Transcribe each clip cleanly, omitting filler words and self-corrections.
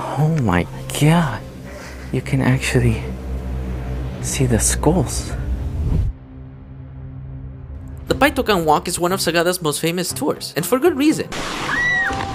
Oh my god. You can actually see the skulls. The Paitokan Walk is one of Sagada's most famous tours, and for good reason.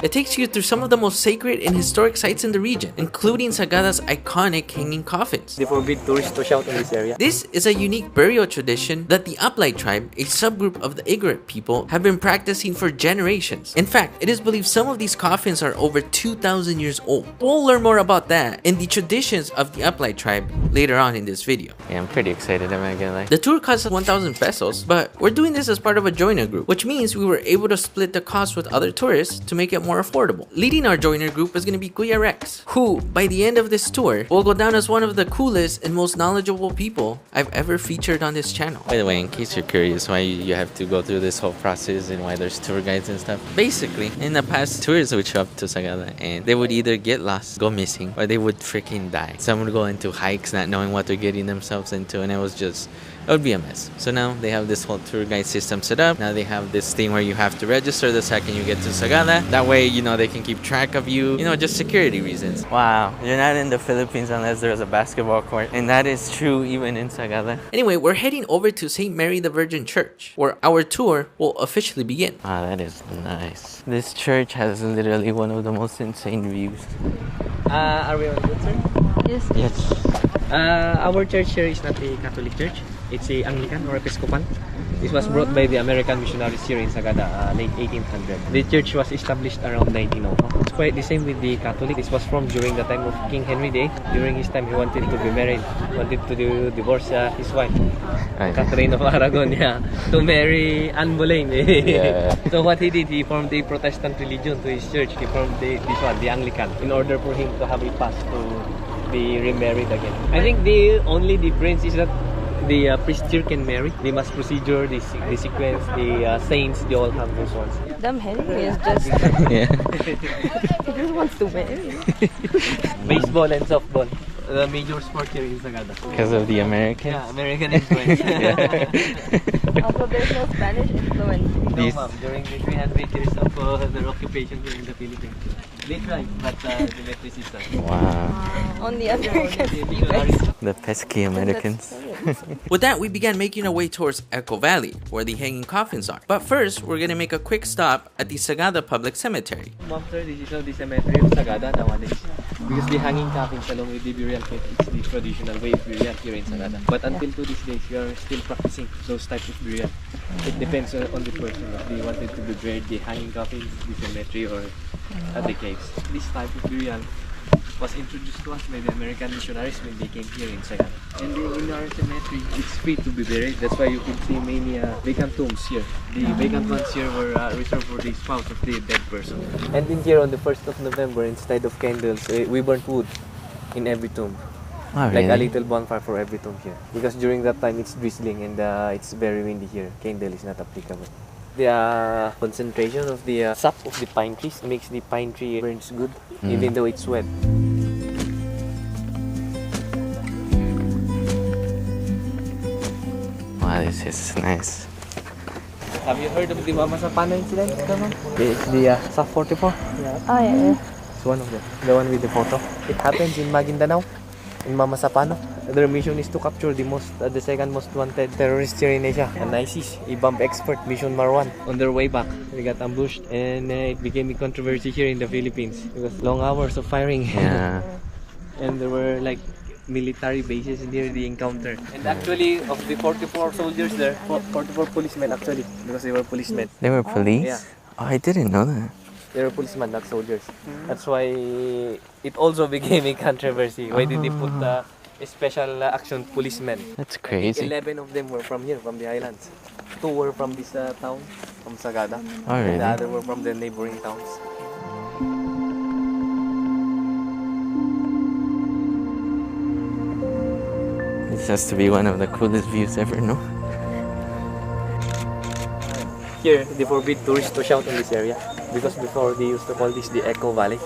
It takes you through some of the most sacred and historic sites in the region, including Sagada's iconic hanging coffins. They forbid tourists to shout in this area. This is a unique burial tradition that the Aplai tribe, a subgroup of the Igorot people, have been practicing for generations. In fact, it is believed some of these coffins are over 2,000 years old. We'll learn more about that and the traditions of the Aplai tribe later on in this video. Yeah, I'm pretty excited, I'm not gonna lie. The tour costs 1,000 pesos, but we're doing this as part of a joiner group, which means we were able to split the cost with other tourists to make it more affordable. Leading our joiner group is going to be Kuya Rex, who, by the end of this tour, will go down as one of the coolest and most knowledgeable people I've ever featured on this channel. By the way, in case you're curious why you have to go through this whole process and why there's tour guides and stuff, basically, in the past, tourists would show up to Sagada and they would either get lost, go missing, or they would freaking die. Some would go into hikes not knowing what they're getting themselves into, and it would be a mess. So now they have this whole tour guide system set up. Now they have this thing where you have to register the second you get to Sagada. That way, you know, they can keep track of you, just security reasons. Wow, you're not in the Philippines unless there's a basketball court. And that is true even in Sagada. Anyway, we're heading over to St. Mary the Virgin Church, where our tour will officially begin. Wow, that is nice. This church has literally one of the most insane views. Are we on good, sir? Yes. Yes. Our church here is not a Catholic church. It's a Anglican or Episcopal. This was brought by the American missionaries here in Sagada, late 1800. The church was established around 1904. It's quite the same with the Catholic. This was formed during the time of King Henry VIII. During his time, he wanted to be married, wanted to divorce his wife, Catherine of Aragon, to marry Anne Boleyn. Yeah. So what he did, he formed a Protestant religion to his church. He formed this one, the Anglican, in order for him to have a pass to be remarried again. I think the only difference is that the priest here can marry. The mass procedure, the sequence, the saints, they all have those ones. Damn, Henry is just... Yeah. he just wants to marry. Baseball and softball. The major sport here in Sagada. Because of the Americans? Yeah, American influence. Also, there's no Spanish influence. No, ma'am. During the 300 years of their occupation here in the Philippines. They tried, but they met resistance. Wow. Only Americans. The pesky Americans. With that, we began making our way towards Echo Valley, where the hanging coffins are. But first, we're gonna make a quick stop at the Sagada Public Cemetery. Ma'am, sir, this is the cemetery of Sagada nowadays. Because the hanging coffins along with the burial pit, it's the traditional way of burial here in Sagada. But until to this day, we are still practicing those types of burial. It depends on the person if they wanted to be buried the hanging coffins, the cemetery, or at the caves. This type of burial was introduced to us by the American missionaries when they came here in Sagada. And in our cemetery, it's free to be buried. That's why you can see many vacant tombs here. The vacant ones here were reserved for the spouse of the dead person. And in here on the 1st of November, instead of candles, we burnt wood in every tomb. Oh, Like really? a little bonfire for every tomb here. Because during that time, it's drizzling and it's very windy here. Candle is not applicable. The concentration of the sap of the pine trees makes the pine tree burns good, even though it's wet. Wow, this is nice. Have you heard of the Mama Sapana incident? It's the SAF 44. Oh, yeah. It's one of them. The one with the photo. It happens in Maguindanao, in Mama Sapano. Their mission is to capture the second most wanted terrorist here in Asia, an ISIS, a bomb expert, Mission Marwan. On their way back, they got ambushed, and it became a controversy here in the Philippines because long hours of firing. Yeah. And there were like military bases near the encounter. And actually, of the 44 soldiers there, 44 policemen actually, because they were policemen. They were police? Yeah. Oh, I didn't know that. They were policemen, not soldiers. That's why it also became a controversy. Why did they put special action policemen? That's crazy. 11 of them were from here, from the islands. 2 were from this town, from Sagada. Oh, really? And the other were from the neighboring towns. This has to be one of the coolest views ever, no? Here, they forbid tourists to shout in this area because before they used to call this the Echo Valley.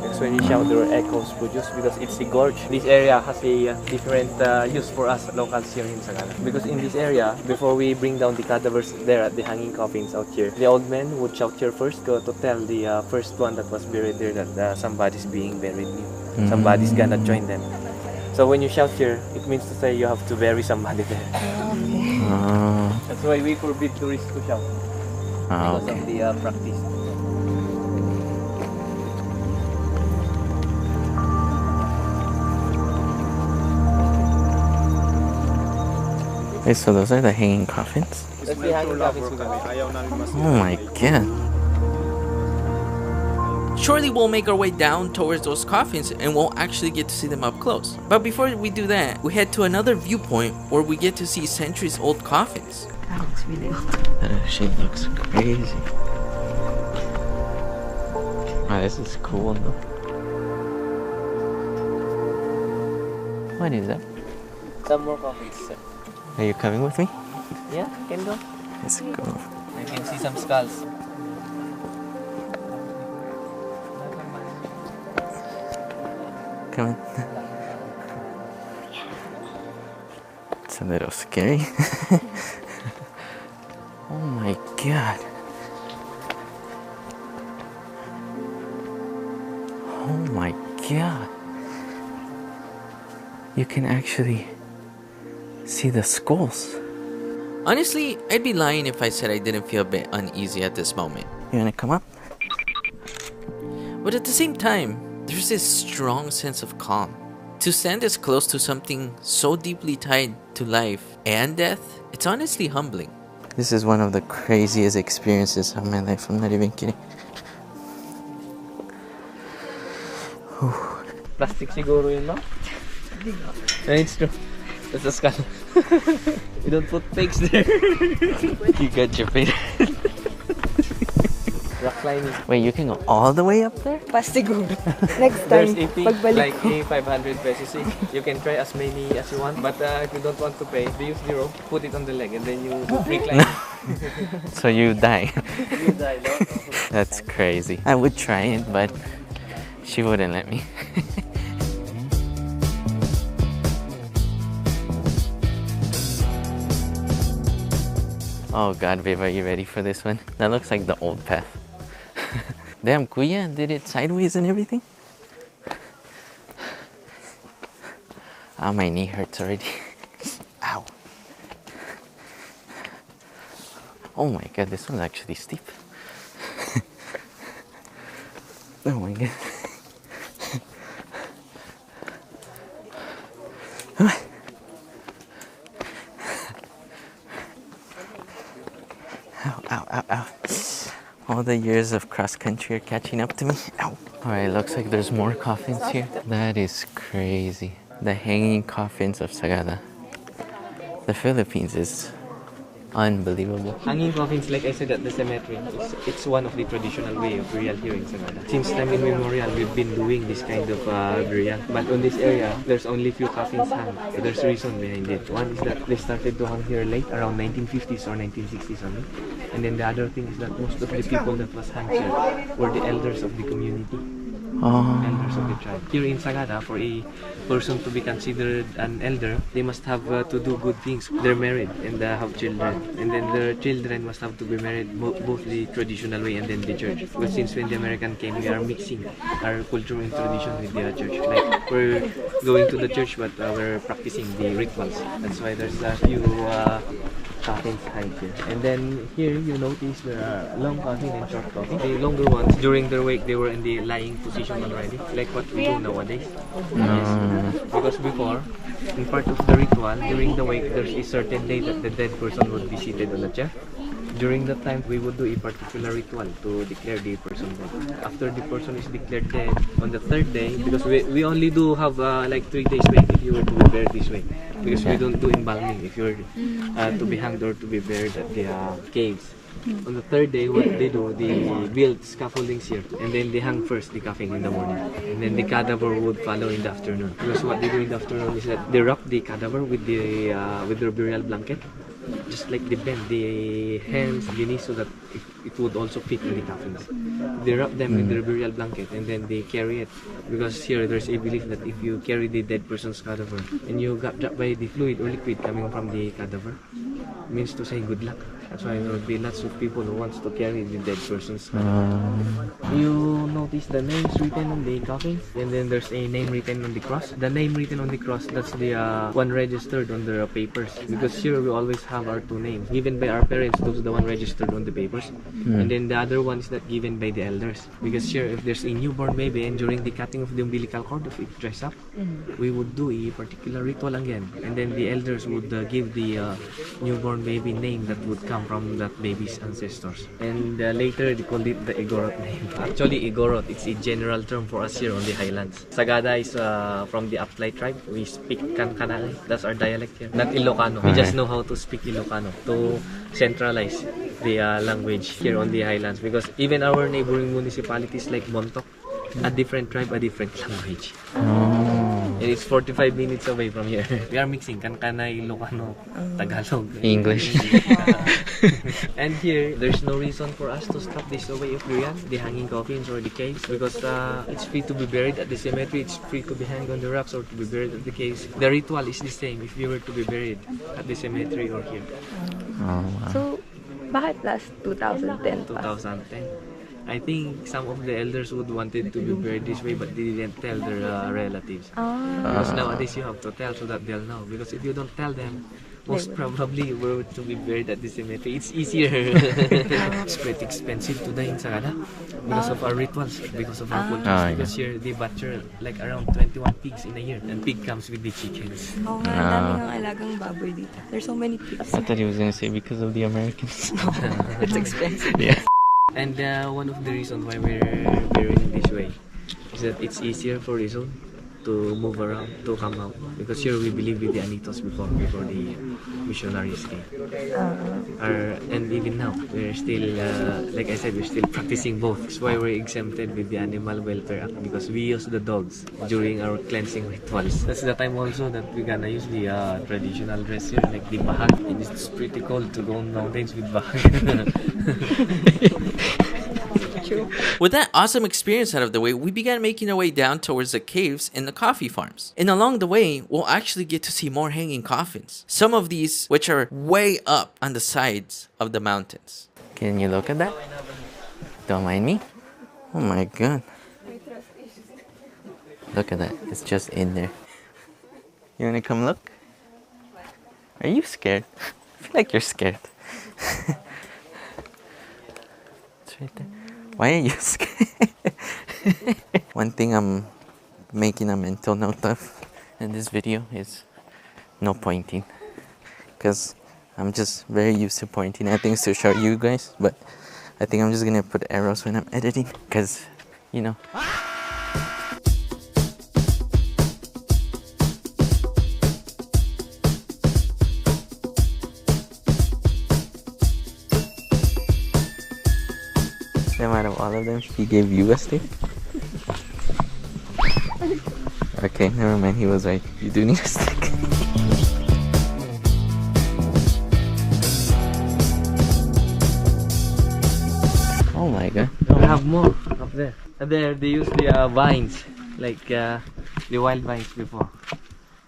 Because when you shout, there are echoes produced because it's the gorge. This area has a different use for us locals here in Sagada. Because in this area, before we bring down the cadavers there at the hanging coffins out here, the old men would shout here first to tell the first one that was buried there that somebody's being buried new. Somebody's gonna join them. So when you shout here, it means to say you have to bury somebody there. That's why we forbid tourists to shout. Because of the practice. Wait, so those are the hanging coffins? That's the hanging coffins. Oh my god. Surely we'll make our way down towards those coffins and we'll actually get to see them up close. But before we do that, we head to another viewpoint where we get to see centuries old coffins. That looks really old. That actually looks crazy. Wow, this is cool though. What is that? Some more coffins, sir. Are you coming with me? Yeah, can go. Let's go. I can see some skulls. Come on. It's a little scary. Oh my god. Oh my god. You can actually see the skulls. Honestly, I'd be lying if I said I didn't feel a bit uneasy at this moment. You wanna come up? But at the same time, there's this strong sense of calm. To stand this close to something so deeply tied to life and death, it's honestly humbling. This is one of the craziest experiences of my life. I'm not even kidding. Plastic siguro yun, no? And it's true. That's a skull. We don't put fakes there. You got your face. Rock climbing. Wait, you can go all the way up there? Pa siguro. Next There's time, a fee, pagbalik like ko. a 500 pesos. You can try as many as you want, but if you don't want to pay, they use the rope, put it on the leg, and then you recline. So you die. You die, no? That's crazy. I would try it, but she wouldn't let me. Oh god, babe, are you ready for this one? That looks like the old path. Damn, Kuya, did it sideways and everything? Oh, my knee hurts already. Ow. Oh my god, this one's actually steep. Oh my god. Ow, ow, ow, ow. All the years of cross country are catching up to me. Ow. Alright, looks like there's more coffins here. That is crazy. The hanging coffins of Sagada. The Philippines is unbelievable. Hanging coffins, like I said at the cemetery, it's one of the traditional way of burial here in Sagada. Since time immemorial, we've been doing this kind of burial. But on this area, there's only few coffins hung. So there's a reason behind it. One is that they started to hang here late, around 1950s or 1960s only. And then the other thing is that most of the people that was hanged here were the elders of the community. Elders of the tribe. Here in Sagada, for a person to be considered an elder, they must have to do good things. They're married and have children. And then their children must have to be married both the traditional way and then the church. Because since when the American came, we are mixing our culture and tradition with the church. Like, we're going to the church, but we're practicing the rituals. That's why there's a few coffins hanged here. And then here you notice there are long coffin and short coffin. The longer ones, during their wake, they were in the lying position already, like what we do nowadays. Yes. Because before, in part of the ritual, during the wake, there's a certain day that the dead person would be seated on a chair. During that time, we would do a particular ritual to declare the person dead. After the person is declared dead, on the third day, because we only do have like 3 days wait if you were to be buried this way. Because we don't do embalming if you're to be hanged or to be buried at the caves. On the third day, what they do, they build scaffoldings here, and then they hang first the coffin in the morning, and then the cadaver would follow in the afternoon. Because what they do in the afternoon is that they wrap the cadaver with their burial blanket, just like they bend the hands, the knees, so that it would also fit in the coffins. They wrap them in their burial blanket and then they carry it, because here there's a belief that if you carry the dead person's cadaver and you got dropped by the fluid or liquid coming from the cadaver, it means to say good luck. That's why there will be lots of people who wants to carry the dead person's cadaver. You notice the names written on the coffin, and then there's a name written on the cross. The name written on the cross, that's the one registered on the papers, because here we always have our two names given by our parents. Those are the one registered on the papers, and then the other one is not given by the elders, because here if there's a newborn baby and during the cutting of the umbilical cord, if it dries up, we would do a particular ritual again, and then the elders would give the newborn baby name that would come from that baby's ancestors, and later they called it the Igorot name. Actually, Igorot, it's a general term for us here on the highlands. Sagada is from the Aplay tribe. We speak Kankanay. That's our dialect here. Not Ilocano. We just know how to speak Ilocano to centralize the language here on the highlands, because even our neighboring municipalities like Montok, a different tribe, a different language. And it's 45 minutes away from here. We are mixing Kankanay, Ilocano, Tagalog, English. And here, there's no reason for us to stop this way of burial, the hanging coffins or the caves, because it's free to be buried at the cemetery, it's free to be hanged on the rocks or to be buried at the caves. The ritual is the same if you were to be buried at the cemetery or here. So, bakit last 2010 pa? 2010. I think some of the elders would wanted to be buried this way, but they didn't tell their relatives. Because nowadays you have to tell so that they'll know. Because if you don't tell them, most probably we're to be buried at the cemetery. It's easier. It's pretty expensive to die in Sagada because of our rituals, because of our cultures. Because here they butcher like around 21 pigs in a year, and pig comes with the chickens. Oo nga, dami ng alagang baboy dito. There's so many pigs. I thought he was gonna say because of the Americans. It's expensive. Yeah. And one of the reasons why we're burying this way is that it's easier for the zone to move around, to come out. Because here we believe with the Anitos before the missionaries came. And even now, we're still, like I said, we're still practicing both. That's why we're exempted with the Animal Welfare Act, because we use the dogs during our cleansing rituals. That's the time also that we're gonna use the traditional dress here, like the bahag. And it's pretty cold to go on mountains with bahag. With that awesome experience out of the way, we began making our way down towards the caves and the coffee farms. And along the way, we'll actually get to see more hanging coffins. Some of these which are way up on the sides of the mountains. Can you look at that? Don't mind me. Oh my god. Look at that. It's just in there. You wanna come look? Are you scared? I feel like you're scared. It's right there. Why are you scared? One thing I'm making a mental note of in this video is no pointing. Because I'm just very used to pointing at things to show you guys. But I think I'm just gonna put arrows when I'm editing. Because, you know. Out of all of them, he gave you a stick? Okay, never mind, he was right. You do need a stick. Oh my god. We have more up there. And there they use the vines, like the wild vines before.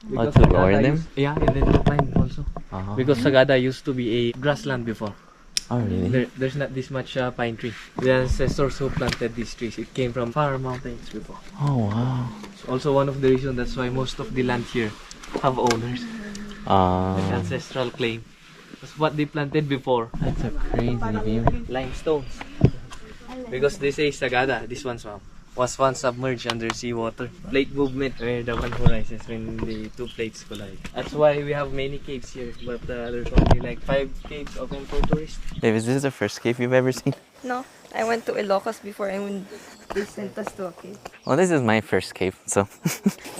Because to lower them? Yeah, and then to climb also. Because Sagada used to be a grassland before. Oh really? There's not this much pine tree. The ancestors who planted these trees, it came from far mountains before. Oh wow. It's also one of the reasons that's why most of the land here have owners. Like ancestral claim. That's what they planted before. That's a crazy view. Limestones. Because they say Sagada, this one's was once submerged under seawater. Plate movement, where the one who rises when the two plates collide. That's why we have many caves here, but there's only like 5 caves open for tourists. Babe, is this the first cave you've ever seen? No, I went to Ilocos before and they sent us to a cave. Well, this is my first cave, so.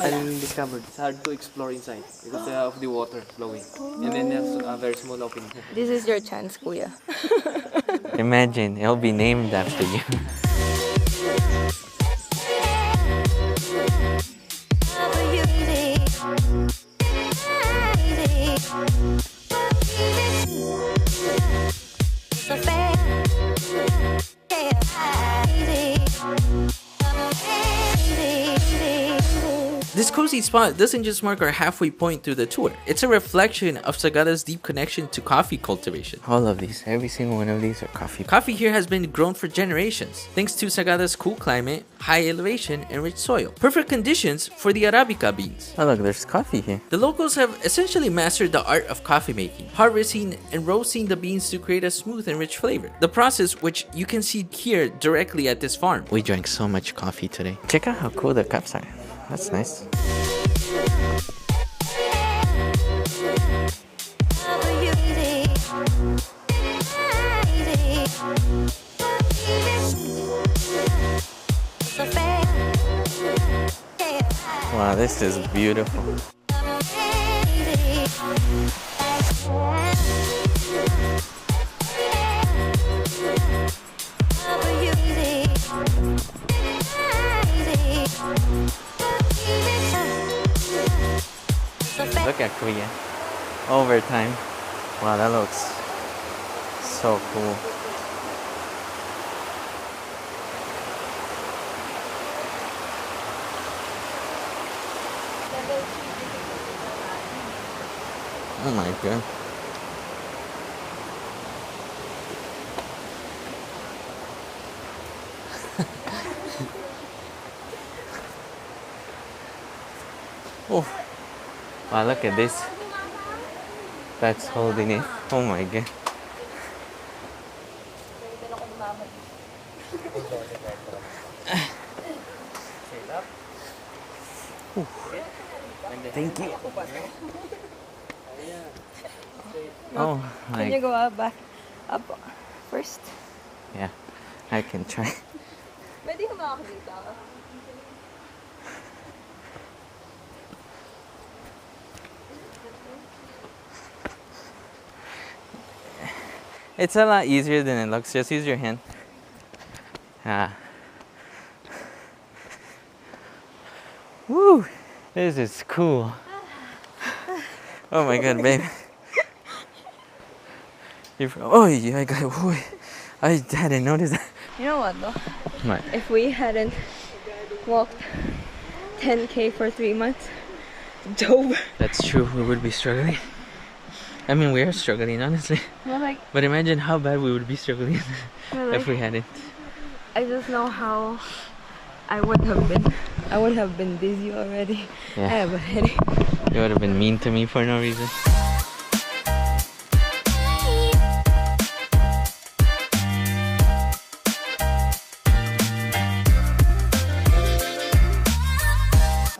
Undiscovered. It's hard to explore inside because of the water flowing. And then there's a very small opening. This is your chance, Kuya. Imagine, it'll be named after you. So fair. This cozy spot doesn't just mark our halfway point through the tour. It's a reflection of Sagada's deep connection to coffee cultivation. All of these, every single one of these are coffee. Coffee here has been grown for generations, thanks to Sagada's cool climate, high elevation, and rich soil. Perfect conditions for the Arabica beans. Oh look, there's coffee here. The locals have essentially mastered the art of coffee making, harvesting and roasting the beans to create a smooth and rich flavor. The process, which you can see here directly at this farm. We drank so much coffee today. Check out how cool the cups are. That's nice. Wow, this is beautiful. Look at Korea. Overtime. Wow, that looks so cool. Oh my god. Oh. Wow, look at this. That's holding it. Oh my god. Thank you. Oh my. Can you go back up first? Yeah, I can try. Pwede ka makakita. It's a lot easier than it looks. Just use your hand. Ah. Woo! This is cool. Oh my god, babe. Oh, yeah, I hadn't noticed that. You know what though? What? If we hadn't walked 10K for 3 months, dope. That's true. We would be struggling. I mean, we are struggling, honestly. Well, like, But imagine how bad we would be struggling well, if we hadn't. I just know how I would have been. I would have been dizzy already. Yeah. I have a headache. You would have been mean to me for no reason.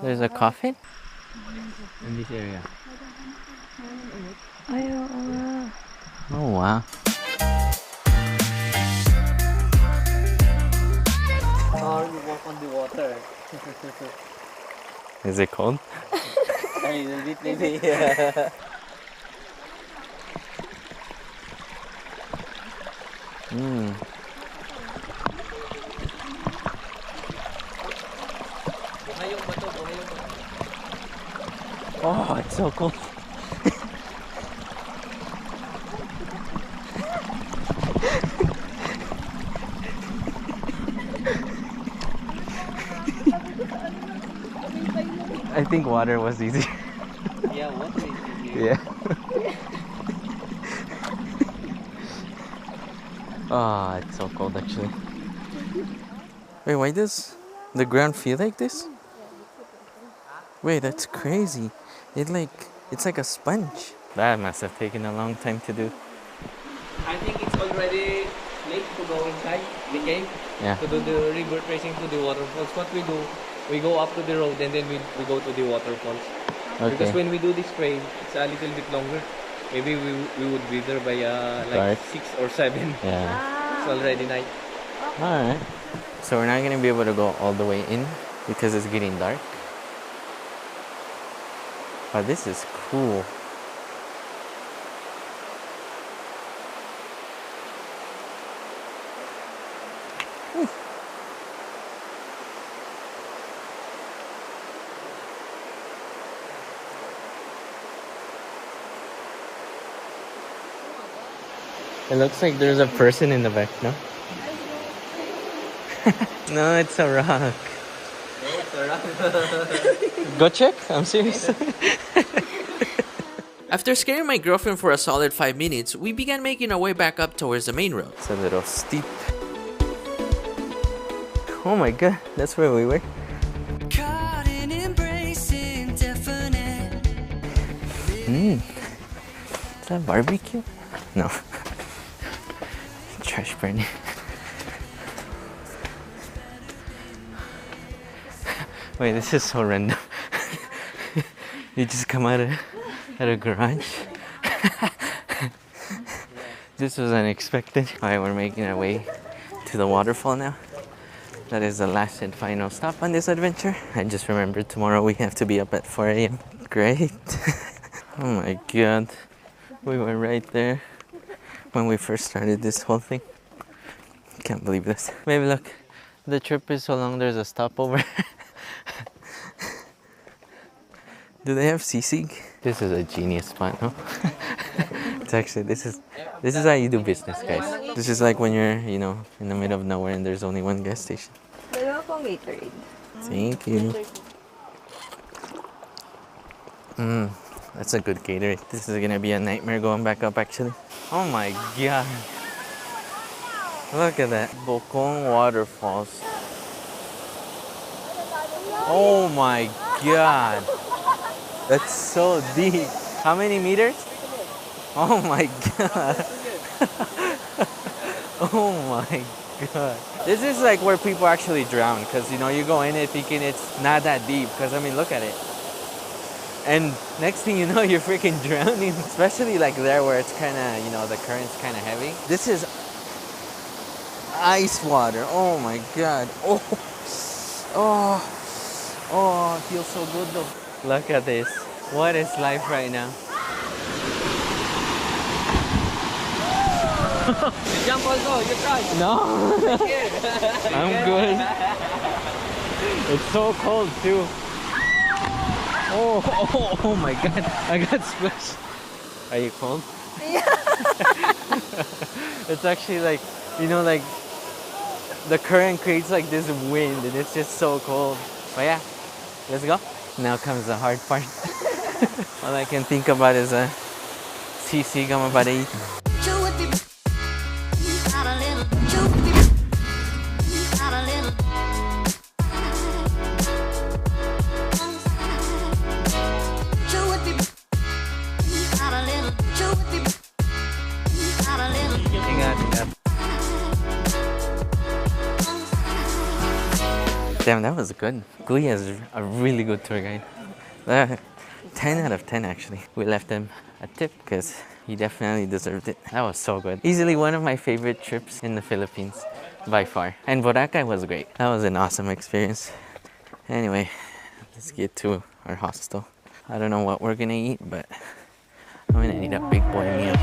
There's a coffin in this area. Oh wow. Or you walk on the water. Is it cold? A little bit maybe. Mm. Oh, it's so cold. I think water was easier. Yeah, water is easier. Yeah. Oh, it's so cold actually. Wait, why does the ground feel like this? Wait, that's crazy. It's like a sponge. That must have taken a long time to do. I think it's already late to go inside the cave. Yeah. To do the river tracing to the waterfalls. What we do, we go up to the road and then we go to the waterfalls. Okay. Because when we do this train, it's a little bit longer. Maybe we would be there by like Dark. 6 or 7. Yeah. It's already night. Alright. So we're not gonna be able to go all the way in because it's getting dark. But this is cool. It looks like there's a person in the back, no? No, it's a rock. It's Go check. I'm serious. After scaring my girlfriend for a solid 5 minutes, we began making our way back up towards the main road. It's a little steep. Oh my god, that's where we were. Is that barbecue? No. Trash burning. Wait, this is so random. You just come out of a garage. This was unexpected. Alright, we're making our way to the waterfall now. That is the last and final stop on this adventure. I just remembered tomorrow we have to be up at 4 a.m. Great. Oh my god. We were right there when we first started this whole thing. Can't believe this. Maybe look, the trip is so long there's a stopover. Do they have sisig? This is a genius spot, no? It's actually, this is how you do business, guys. This is like when you're, you know, in the middle of nowhere and there's only one gas station. Thank you. That's a good Gatorade. This is gonna be a nightmare going back up actually. Oh my god. Look at that. Bokong Waterfalls. Oh my god. That's so deep. How many meters? Oh my god. Oh my god. This is like where people actually drown because, you know, you go in it thinking it's not that deep because, I mean, look at it. And next thing you know, you're freaking drowning. Especially like there where it's kind of, you know, the current's kind of heavy. This is ice water. Oh my god. Oh, it feels so good though. Look at this. What is life right now? Jump also, you try. No. I'm good. It's so cold too. Oh my god. I got splashed. Are you cold? Yeah. It's actually like, you know, like the current creates like this wind and it's just so cold. But yeah, let's go. Now comes the hard part. All I can think about is a sisig I'm about to eat. Damn, that was good. Guya is a really good tour guide. 10 out of 10 actually. We left him a tip because he definitely deserved it. That was so good. Easily one of my favorite trips in the Philippines by far. And Boracay was great. That was an awesome experience. Anyway, let's get to our hostel. I don't know what we're gonna eat, but I'm gonna eat a big boy meal.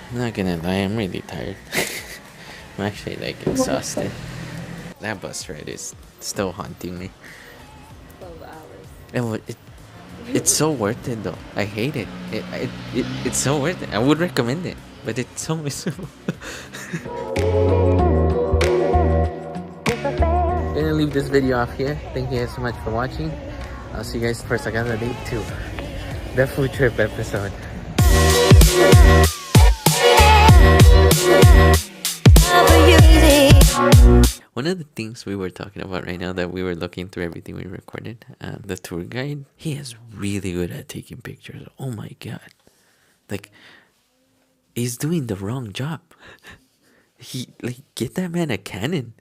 I'm not gonna lie, I'm really tired. I'm actually like exhausted. That bus ride is still haunting me. 12 hours. It's so worth it though. I hate it. It's so worth it. I would recommend it, but it's so miserable. Gonna leave this video off here. Thank you guys so much for watching. I'll see you guys for Sagada Day 2, the food trip episode. One of the things we were talking about right now that we were looking through everything we recorded, the tour guide, he is really good at taking pictures. Oh my god. Like, he's doing the wrong job. Get that man a Canon.